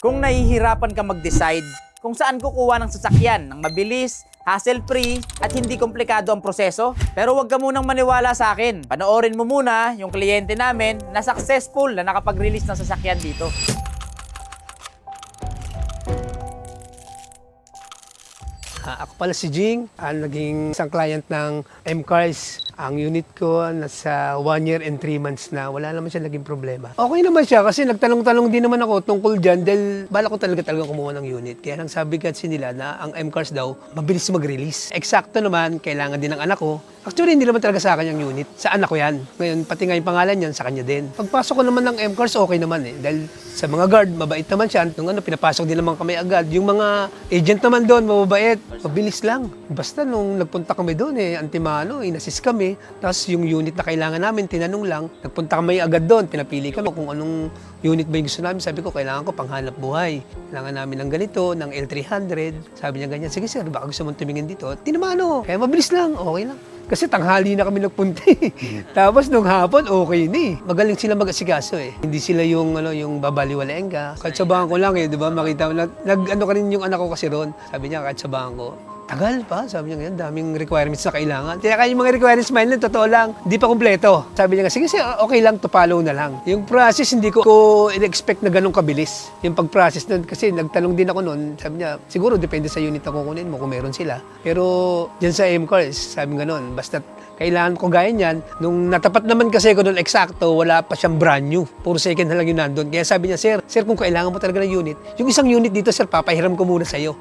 Kung nahihirapan ka mag-decide kung saan kukuha ng sasakyan ng mabilis, hassle-free, at hindi komplikado ang proseso, pero huwag ka munang maniwala sa akin. Panoorin mo muna yung kliyente namin na successful na nakapag-release ng sasakyan dito. Ako pala si Jing, naging isang client ng M-Cars. Ang unit ko nasa 1 year and 3 months na, wala naman siya naging problema. Okay naman siya kasi nagtanong-tanong din naman ako tungkol dyan dahil bala ko talaga kumuha ng unit. Kaya nang sabi kasi nila na ang M-Cars daw, mabilis mag-release. Eksakto naman, kailangan din ng anak ko. Actually, hindi naman talaga sa akin yung unit. Sa anak ko yan. Ngayon, pati nga yung pangalan yan, sa kanya din. Pagpasok ko naman ng M-Cars, okay naman eh. Dahil sa mga guard, mabait naman siya. Nung pinapasok din naman kami agad. Yung mga agent naman doon, mababait. Mabilis lang. Basta nung nagpunta kami doon antimano, inassist kami. Tapos yung unit na kailangan namin, tinanong lang. Nagpunta kami agad doon, pinapili kami kung anong unit ba yung gusto namin. Sabi ko, kailangan ko panghanap buhay. Kailangan namin ng ganito, ng L300. Sabi niya ganyan, sige sir, baka gusto mong tumingin dito. Tinamano, kaya mabilis lang, okay lang. Kasi tanghali na kami nagpunta Tapos nung hapon, okay ni. Magaling sila mag-asikaso Hindi sila yung babaliwalain ka. Kahit sa bangko lang di ba? Makita mo, nag-ano ka rin yung anak ko kasi ron. Sabi niya, kahit sa bangko, tagal pa. Sabi niya, daming requirements na kailangan. Kaya yung mga requirements, mine lang, totoo lang, hindi pa kumpleto. Sabi niya, sige, okay lang, to follow na lang. Yung process, hindi ko in-expect na ganun kabilis. Yung pag-process nun, kasi nagtanong din ako nun, sabi niya, siguro depende sa unit na kukunin mo kung meron sila. Pero dyan sa M-Cars, sabi nga nun, basta kailangan ko gaya niyan. Nung natapat naman kasi ko doon eksakto, wala pa siyang brand new. Puro second na lang yun nandun. Kaya sabi niya, sir, kung kailangan mo talaga ng unit, yung isang unit dito, sir, papahiram ko muna sa'yo.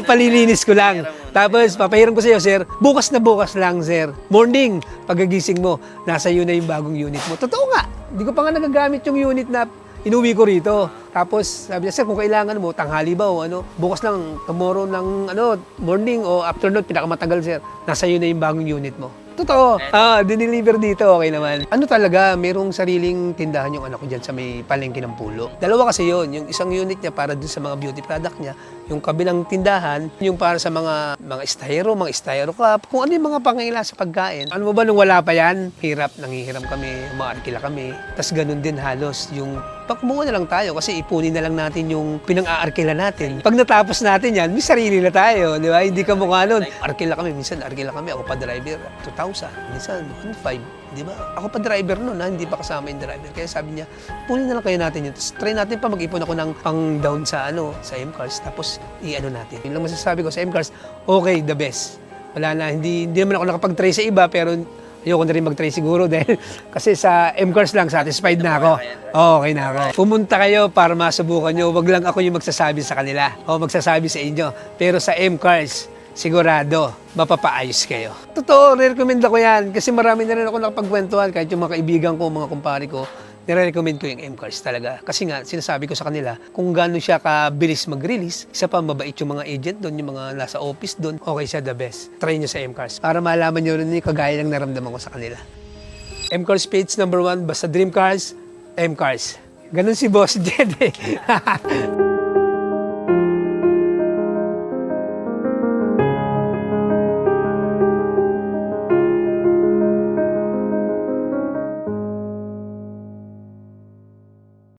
Palilinis ko lang. Tapos, papahiram ko sa'yo, sir. Bukas na bukas lang, sir. Morning, pagagising mo, nasa iyo na yung bagong unit mo. Totoo nga. Hindi ko pa nga nagagamit yung unit na inuwi ko rito. Tapos, sabi niya, sir, kung kailangan mo, tanghali ba o bukas lang, tomorrow ng morning o afternoon, pinakamatagal, sir. Nasa iyo na yung bagong unit mo. Totoo. Dineliver dito, okay naman. Talaga, merong sariling tindahan yung anak ko dyan sa may palengke ng Pulo. Dalawa kasi yon, yung isang unit niya para dun sa mga beauty product niya, yung kabilang tindahan, yung para sa mga styro cup, kung ano yung mga pangailangan sa pagkain. Ano mo ba nung wala pa yan? Nangihiram kami, umaarkila kami. Tapos ganun din halos, yung kumuha na lang tayo kasi ipunin na lang natin yung pinang-aarkila natin. Pag natapos natin yan, may sarili na tayo, di ba? Hindi ka mukha nun. Minsan arkila kami, ako pa driver, 2,000, minsan 1,500, di ba? Ako pa driver nun, hindi pa kasama yung driver. Kaya sabi niya, punin na lang kayo natin yun. Tapos try natin pa mag-ipon ako ng pang-down sa M-Cars, tapos natin. Yun lang masasabi ko sa M-Cars, okay, the best. Wala na, hindi naman ako nakapag-try sa iba, pero ayoko na rin mag-try siguro dahil kasi sa M-Cars lang, satisfied na ako. Okay na ako. Pumunta kayo para masubukan nyo. Wag lang ako yung magsasabi sa kanila o magsasabi sa inyo. Pero sa M-Cars, sigurado, mapapaayos kayo. Totoo, re-recommend ako yan. Kasi marami na rin ako nakapagkwentuhan. Kahit yung mga kaibigan ko, mga kumpare ko, nire-recommend ko yung M-Cars talaga. Kasi nga, sinasabi ko sa kanila, kung gano'n siya kabilis mag-release, isa pa mabait yung mga agent doon, yung mga nasa office doon, okay siya, the best. Try nyo sa M-Cars. Para malaman nyo rin yung kagaya ng naramdaman ko sa kanila. M-Cars page number 1, basta dream cars, M-Cars. Ganun si Boss Jed